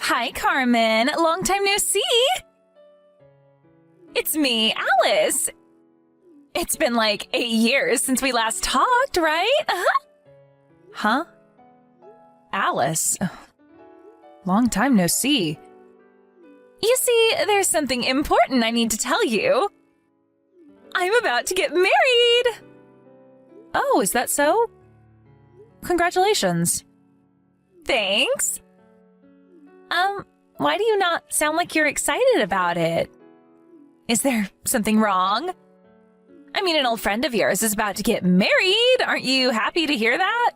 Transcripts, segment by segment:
Hi, Carmen. Long time no see. It's me, Alice. It's been like 8 years since we last talked, right? Huh? Alice? Long time no see. You see, there's something important I need to tell you. I'm about to get married! Oh, is that so? Congratulations. Thanks. Why do you not sound like you're excited about it? Is there something wrong? I mean, an old friend of yours is about to get married. Aren't you happy to hear that?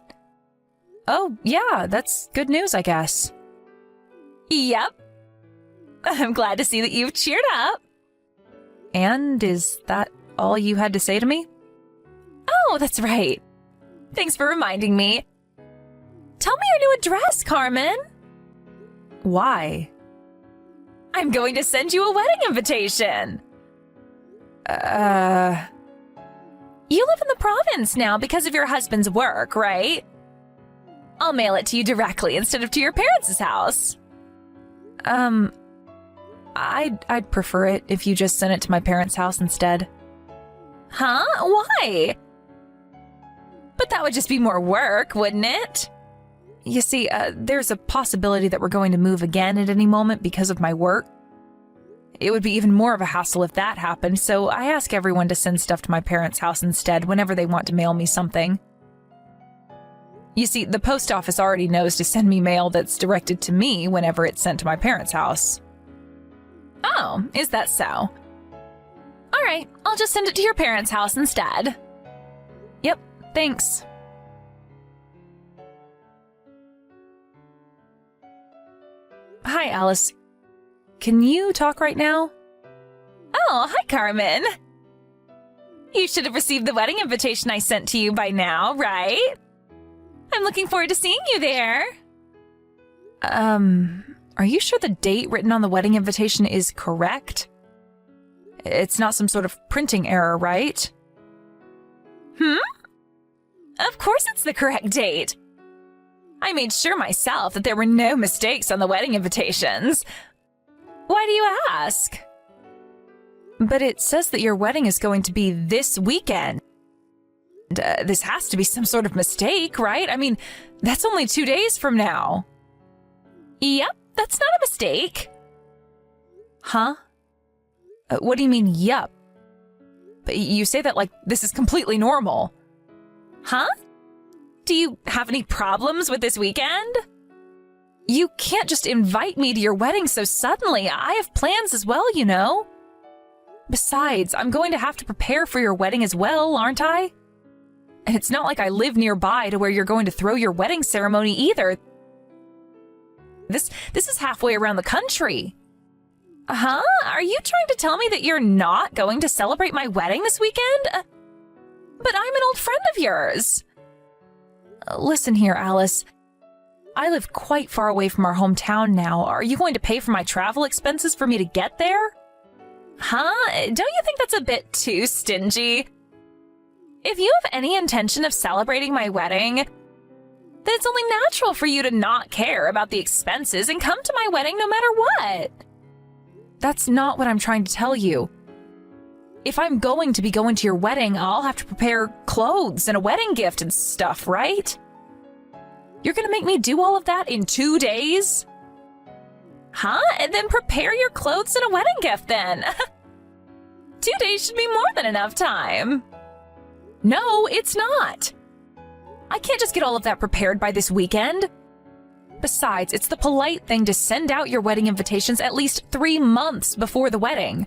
Oh, yeah, that's good news, I guess. Yep. I'm glad to see that you've cheered up. And is that all you had to say to me? Oh, that's right. Thanks for reminding me. Tell me your new address, Carmen. Why? I'm going to send you a wedding invitation. You live in the province now because of your husband's work, right? I'll mail it to you directly instead of to your parents' house. I'd prefer it if you just sent it to my parents' house instead. Huh? Why? But that would just be more work, wouldn't it? You see, there's a possibility that we're going to move again at any moment because of my work. It would be even more of a hassle if that happened, so I ask everyone to send stuff to my parents' house instead whenever they want to mail me something. You see, the post office already knows to send me mail that's directed to me whenever it's sent to my parents' house. Oh, is that so? All right, I'll just send it to your parents' house instead. Yep, thanks. Hi, Alice. Can you talk right now? Oh, hi, Carmen. You should have received the wedding invitation I sent to you by now, right? I'm looking forward to seeing you there. Are you sure the date written on the wedding invitation is correct? It's not some sort of printing error, right? Of course it's the correct date. I made sure myself that there were no mistakes on the wedding invitations. Why do you ask? But it says that your wedding is going to be this weekend. This has to be some sort of mistake, right? I mean, that's only 2 days from now. Yep, that's not a mistake. Huh? What do you mean, yup? You say that like this is completely normal. Huh? Do you have any problems with this weekend? You can't just invite me to your wedding so suddenly. I have plans as well, you know. Besides, I'm going to have to prepare for your wedding as well, aren't I? And it's not like I live nearby to where you're going to throw your wedding ceremony either. This is halfway around the country. Huh? Are you trying to tell me that you're not going to celebrate my wedding this weekend? But I'm an old friend of yours. Listen here, Alice. I live quite far away from our hometown now. Are you going to pay for my travel expenses for me to get there? Huh? Don't you think that's a bit too stingy? If you have any intention of celebrating my wedding, then it's only natural for you to not care about the expenses and come to my wedding no matter what. That's not what I'm trying to tell you. If I'm going to be going to your wedding, I'll have to prepare clothes and a wedding gift and stuff, right? You're gonna make me do all of that in 2 days? Huh? And then prepare your clothes and a wedding gift then. 2 days should be more than enough time. No, it's not. I can't just get all of that prepared by this weekend. Besides, it's the polite thing to send out your wedding invitations at least 3 months before the wedding.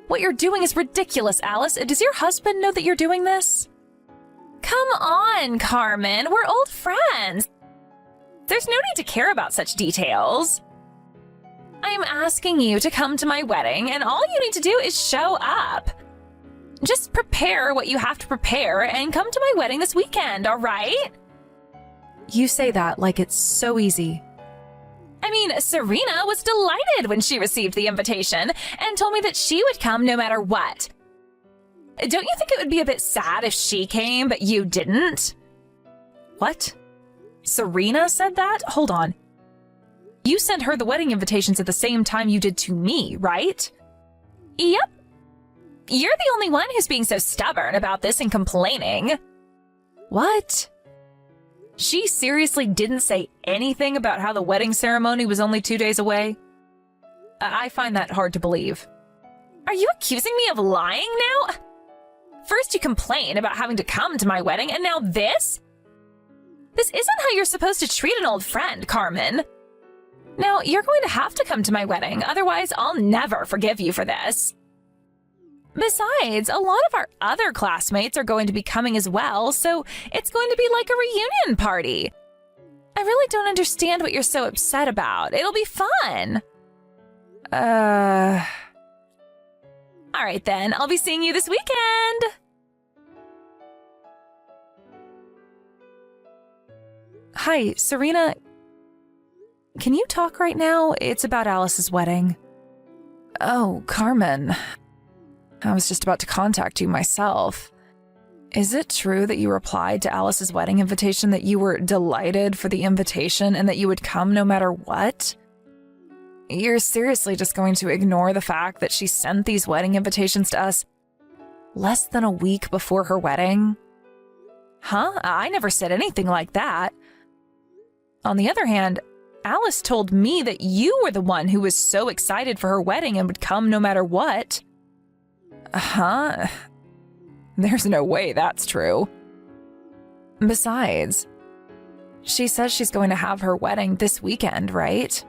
What you're doing is ridiculous, Alice. Does your husband know that you're doing this? Come on, Carmen. We're old friends. There's no need to care about such details. I'm asking you to come to my wedding, and all you need to do is show up. Just prepare what you have to prepare and come to my wedding this weekend, all right? You say that like it's so easy. I mean, Serena was delighted when she received the invitation and told me that she would come no matter what. Don't you think it would be a bit sad if she came, but you didn't? What? Serena said that? Hold on. You sent her the wedding invitations at the same time you did to me, right? Yep. You're the only one who's being so stubborn about this and complaining. What? She seriously didn't say anything about how the wedding ceremony was only 2 days away? I find that hard to believe. Are you accusing me of lying now? First you complain about having to come to my wedding, and now this? This isn't how you're supposed to treat an old friend, Carmen. Now, you're going to have to come to my wedding, otherwise I'll never forgive you for this. Besides, a lot of our other classmates are going to be coming as well, so it's going to be like a reunion party. I really don't understand what you're so upset about. It'll be fun. All right then, I'll be seeing you this weekend. Hi, Serena. Can you talk right now? It's about Alice's wedding. Oh, Carmen. I was just about to contact you myself. Is it true that you replied to Alice's wedding invitation that you were delighted for the invitation and that you would come no matter what? You're seriously just going to ignore the fact that she sent these wedding invitations to us less than a week before her wedding? Huh? I never said anything like that. On the other hand, Alice told me that you were the one who was so excited for her wedding and would come no matter what. Huh? There's no way that's true. Besides, she says she's going to have her wedding this weekend, right?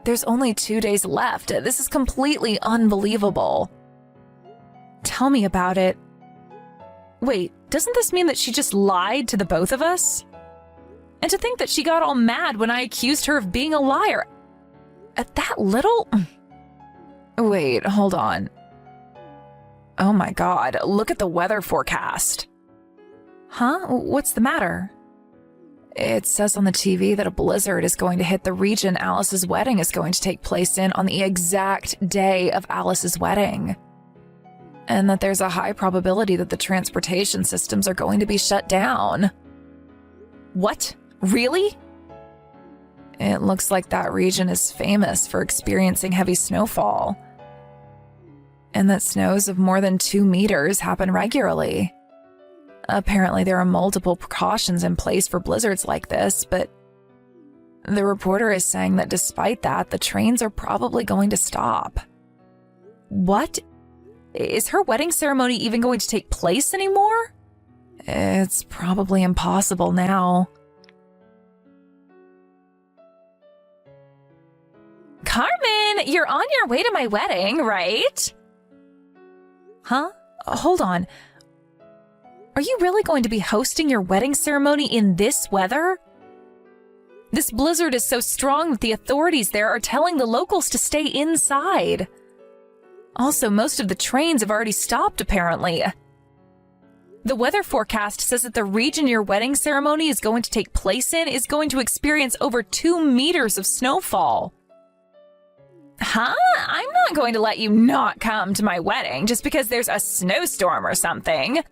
There's only 2 days left. This is completely unbelievable. Tell me about it. Wait, doesn't this mean that she just lied to the both of us? And to think that she got all mad when I accused her of being a liar. At that little... Wait, hold on. Oh my God, look at the weather forecast. Huh? What's the matter? It says on the TV that a blizzard is going to hit the region Alice's wedding is going to take place in on the exact day of Alice's wedding. And that there's a high probability that the transportation systems are going to be shut down. What? Really? It looks like that region is famous for experiencing heavy snowfall. And that snows of more than 2 meters happen regularly. Apparently there are multiple precautions in place for blizzards like this, but the reporter is saying that despite that, the trains are probably going to stop. What? Is her wedding ceremony even going to take place anymore? It's probably impossible now. Carmen, you're on your way to my wedding, right? Huh? Hold on. Are you really going to be hosting your wedding ceremony in this weather? This blizzard is so strong that the authorities there are telling the locals to stay inside. Also, most of the trains have already stopped, apparently. The weather forecast says that the region your wedding ceremony is going to take place in is going to experience over 2 meters of snowfall. Huh? I'm not going to let you not come to my wedding just because there's a snowstorm or something.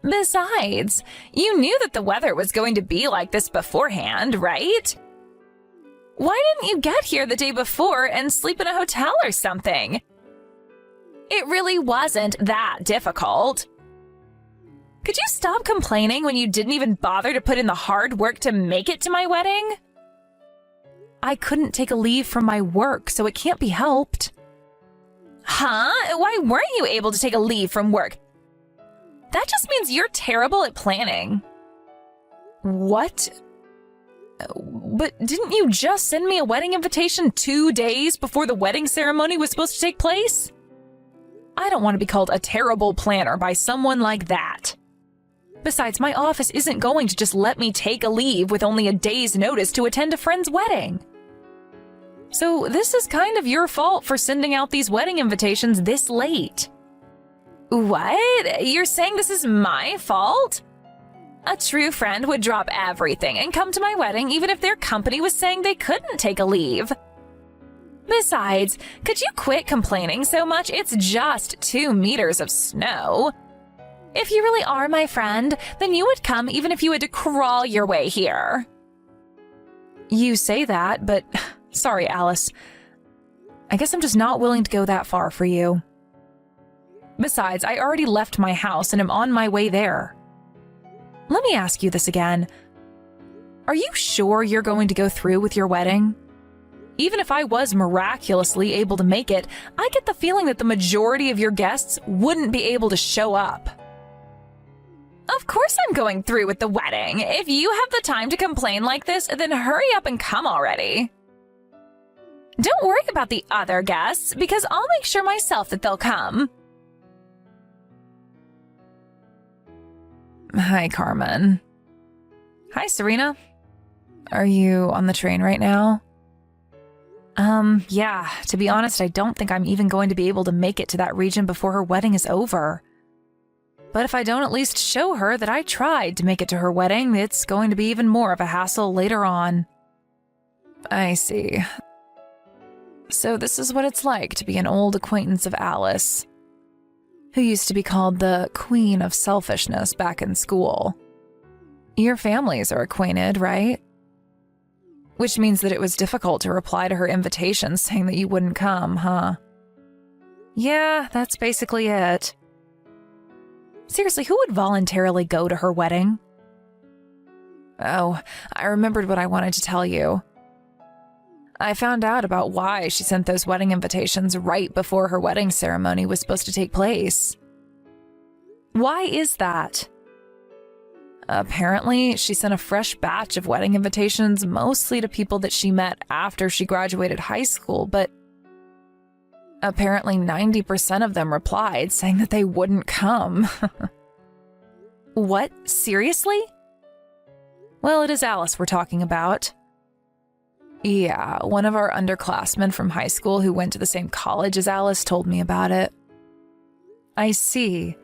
Besides, you knew that the weather was going to be like this beforehand, right? Why didn't you get here the day before and sleep in a hotel or something? It really wasn't that difficult. Could you stop complaining when you didn't even bother to put in the hard work to make it to my wedding? I couldn't take a leave from my work, so it can't be helped. Huh? Why weren't you able to take a leave from work? That just means you're terrible at planning. What? But didn't you just send me a wedding invitation 2 days before the wedding ceremony was supposed to take place? I don't want to be called a terrible planner by someone like that. Besides, my office isn't going to just let me take a leave with only a day's notice to attend a friend's wedding. So this is kind of your fault for sending out these wedding invitations this late. What? You're saying this is my fault? A true friend would drop everything and come to my wedding even if their company was saying they couldn't take a leave. Besides, could you quit complaining so much? It's just 2 meters of snow. If you really are my friend, then you would come even if you had to crawl your way here. You say that, but sorry, Alice. I guess I'm just not willing to go that far for you. Besides, I already left my house and am on my way there. Let me ask you this again. Are you sure you're going to go through with your wedding? Even if I was miraculously able to make it, I get the feeling that the majority of your guests wouldn't be able to show up. Of course I'm going through with the wedding. If you have the time to complain like this, then hurry up and come already. Don't worry about the other guests, because I'll make sure myself that they'll come. Hi, Carmen. Hi, Serena. Are you on the train right now? Yeah, to be honest, I don't think I'm even going to be able to make it to that region before her wedding is over. But if I don't at least show her that I tried to make it to her wedding, it's going to be even more of a hassle later on. I see. So this is what it's like to be an old acquaintance of Alice, who used to be called the Queen of Selfishness back in school. Your families are acquainted, right? Which means that it was difficult to reply to her invitation saying that you wouldn't come, huh? Yeah, that's basically it. Seriously, who would voluntarily go to her wedding? Oh, I remembered what I wanted to tell you. I found out about why she sent those wedding invitations right before her wedding ceremony was supposed to take place. Why is that? Apparently, she sent a fresh batch of wedding invitations mostly to people that she met after she graduated high school, but apparently 90% of them replied saying that they wouldn't come. What? Seriously? Well, it is Alice we're talking about. Yeah, one of our underclassmen from high school who went to the same college as Alice told me about it. I see.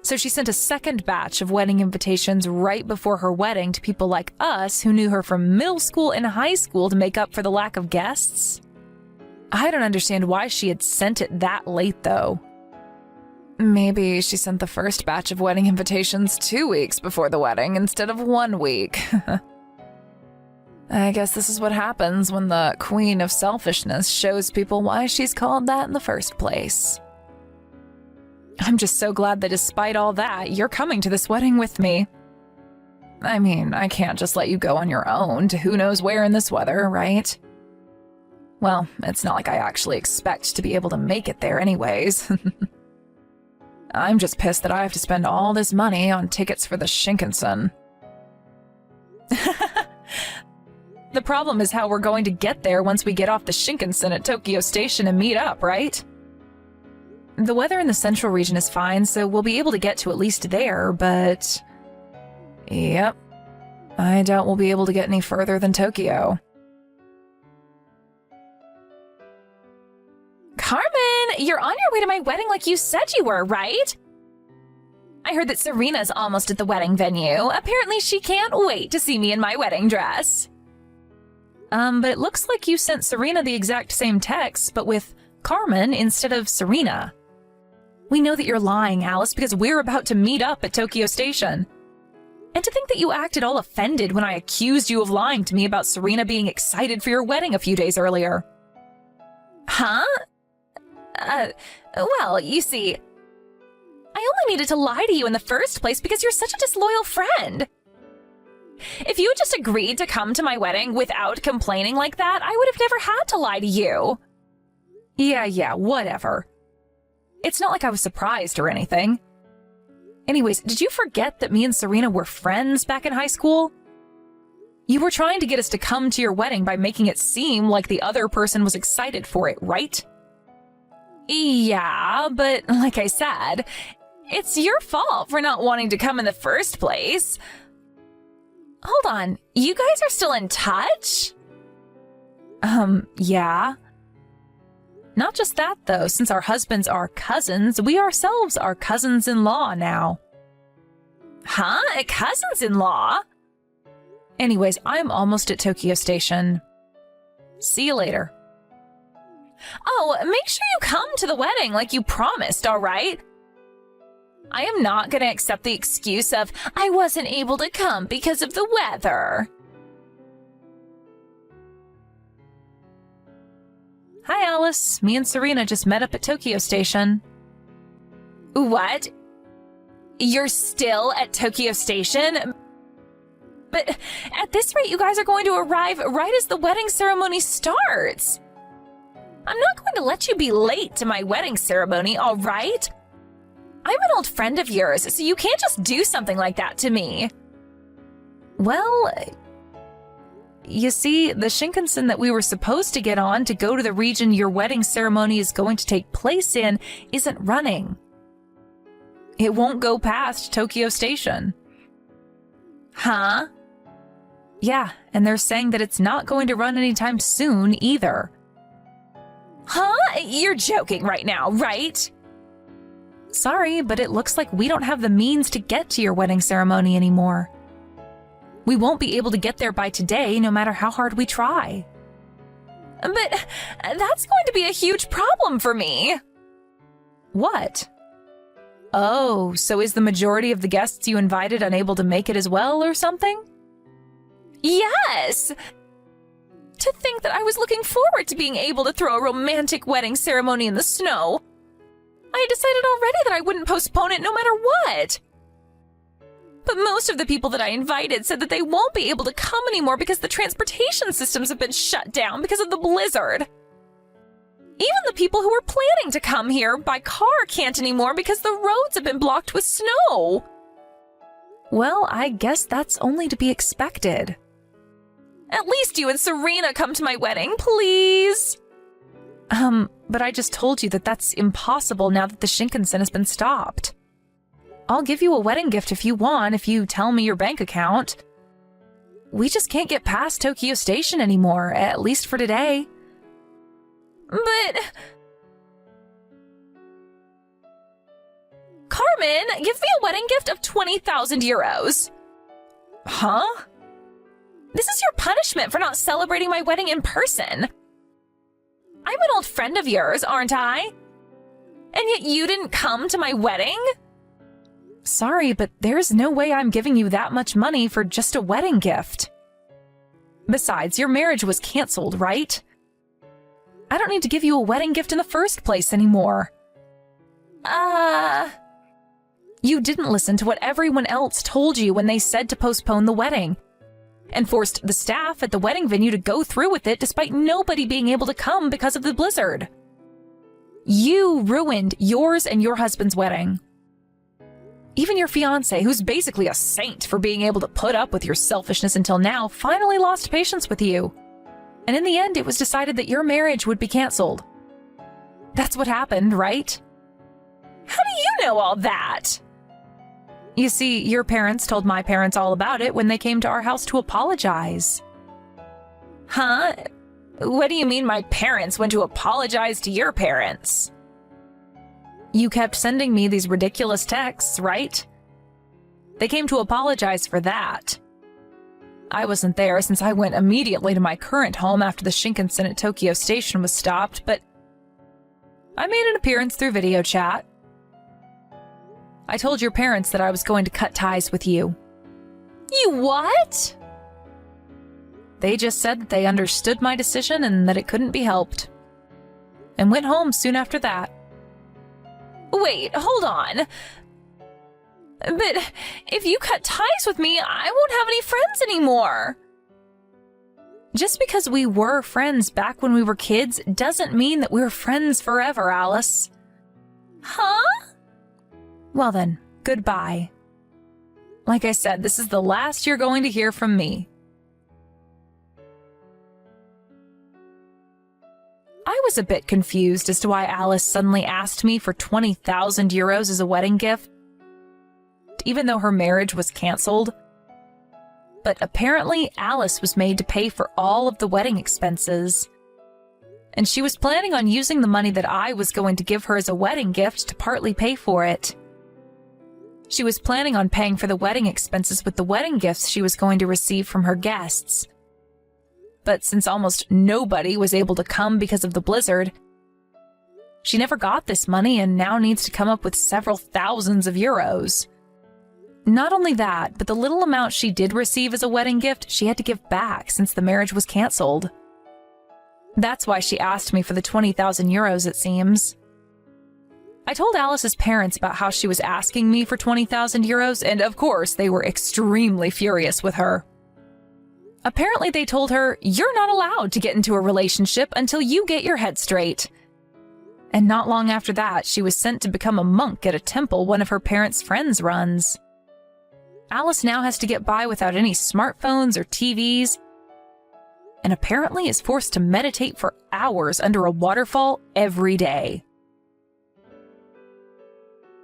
So she sent a second batch of wedding invitations right before her wedding to people like us who knew her from middle school and high school to make up for the lack of guests? I don't understand why she had sent it that late, though. Maybe she sent the first batch of wedding invitations 2 weeks before the wedding instead of 1 week. I guess this is what happens when the Queen of Selfishness shows people why she's called that in the first place. I'm just so glad that despite all that, you're coming to this wedding with me. I mean, I can't just let you go on your own to who knows where in this weather, right? Well, it's not like I actually expect to be able to make it there anyways. I'm just pissed that I have to spend all this money on tickets for the Shinkansen. The problem is how we're going to get there once we get off the Shinkansen at Tokyo Station and meet up, right? The weather in the central region is fine, so we'll be able to get to at least there, but... Yep. I doubt we'll be able to get any further than Tokyo. Carmen, you're on your way to my wedding like you said you were, right? I heard that Serena's almost at the wedding venue. Apparently she can't wait to see me in my wedding dress. But it looks like you sent Serena the exact same text, but with Carmen instead of Serena. We know that you're lying, Alice, because we're about to meet up at Tokyo Station. And to think that you acted all offended when I accused you of lying to me about Serena being excited for your wedding a few days earlier. Huh? Well, you see, I only needed to lie to you in the first place because you're such a disloyal friend. If you had just agreed to come to my wedding without complaining like that, I would have never had to lie to you. Yeah, whatever. It's not like I was surprised or anything. Anyways, did you forget that me and Serena were friends back in high school? You were trying to get us to come to your wedding by making it seem like the other person was excited for it, right? Yeah, but like I said, it's your fault for not wanting to come in the first place. Hold on, you guys are still in touch? Yeah. Not just that, though. Since our husbands are cousins, we ourselves are cousins-in-law now. Huh? Cousins-in-law? Anyways, I'm almost at Tokyo Station. See you later. Oh, make sure you come to the wedding like you promised, all right? I am not going to accept the excuse of, I wasn't able to come because of the weather. Hi, Alice. Me and Serena just met up at Tokyo Station. What? You're still at Tokyo Station? But at this rate, you guys are going to arrive right as the wedding ceremony starts. I'm not going to let you be late to my wedding ceremony, all right? I'm an old friend of yours, so you can't just do something like that to me. Well, you see, the Shinkansen that we were supposed to get on to go to the region your wedding ceremony is going to take place in isn't running. It won't go past Tokyo Station. Huh? Yeah, and they're saying that it's not going to run anytime soon either. Huh? You're joking right now, right? Sorry, but it looks like we don't have the means to get to your wedding ceremony anymore. We won't be able to get there by today, no matter how hard we try. But that's going to be a huge problem for me. What? Oh, so is the majority of the guests you invited unable to make it as well or something? Yes! To think that I was looking forward to being able to throw a romantic wedding ceremony in the snow. I had decided already that I wouldn't postpone it no matter what. But most of the people that I invited said that they won't be able to come anymore because the transportation systems have been shut down because of the blizzard. Even the people who were planning to come here by car can't anymore because the roads have been blocked with snow. Well, I guess that's only to be expected. At least you and Serena come to my wedding, please. But I just told you that that's impossible now that the Shinkansen has been stopped. I'll give you a wedding gift if you want, if you tell me your bank account. We just can't get past Tokyo Station anymore, at least for today. But... Carmen, give me a wedding gift of 20,000 euros. Huh? This is your punishment for not celebrating my wedding in person. I'm an old friend of yours, aren't I? And yet you didn't come to my wedding? Sorry, but there's no way I'm giving you that much money for just a wedding gift. Besides, your marriage was canceled, right? I don't need to give you a wedding gift in the first place anymore. You didn't listen to what everyone else told you when they said to postpone the wedding, and forced the staff at the wedding venue to go through with it despite nobody being able to come because of the blizzard. You ruined yours and your husband's wedding. Even your fiancé, who's basically a saint for being able to put up with your selfishness until now, finally lost patience with you. And in the end, it was decided that your marriage would be canceled. That's what happened, right? How do you know all that? You see, your parents told my parents all about it when they came to our house to apologize. Huh? What do you mean my parents went to apologize to your parents? You kept sending me these ridiculous texts, right? They came to apologize for that. I wasn't there since I went immediately to my current home after the Shinkansen at Tokyo Station was stopped, but I made an appearance through video chat. I told your parents that I was going to cut ties with you. You what? They just said that they understood my decision and that it couldn't be helped. And went home soon after that. Wait, hold on. But if you cut ties with me, I won't have any friends anymore. Just because we were friends back when we were kids doesn't mean that we're friends forever, Alice. Huh? Well then, goodbye. Like I said, this is the last you're going to hear from me. I was a bit confused as to why Alice suddenly asked me for 20,000 euros as a wedding gift, even though her marriage was canceled. But apparently Alice was made to pay for all of the wedding expenses. And she was planning on using the money that I was going to give her as a wedding gift to partly pay for it. She was planning on paying for the wedding expenses with the wedding gifts she was going to receive from her guests. But since almost nobody was able to come because of the blizzard, she never got this money and now needs to come up with several thousands of euros. Not only that, but the little amount she did receive as a wedding gift, she had to give back since the marriage was canceled. That's why she asked me for the 20,000 euros, it seems. I told Alice's parents about how she was asking me for 20,000 euros, and of course, they were extremely furious with her. Apparently, they told her, "You're not allowed to get into a relationship until you get your head straight." And not long after that, she was sent to become a monk at a temple one of her parents' friends runs. Alice now has to get by without any smartphones or TVs, and apparently is forced to meditate for hours under a waterfall every day.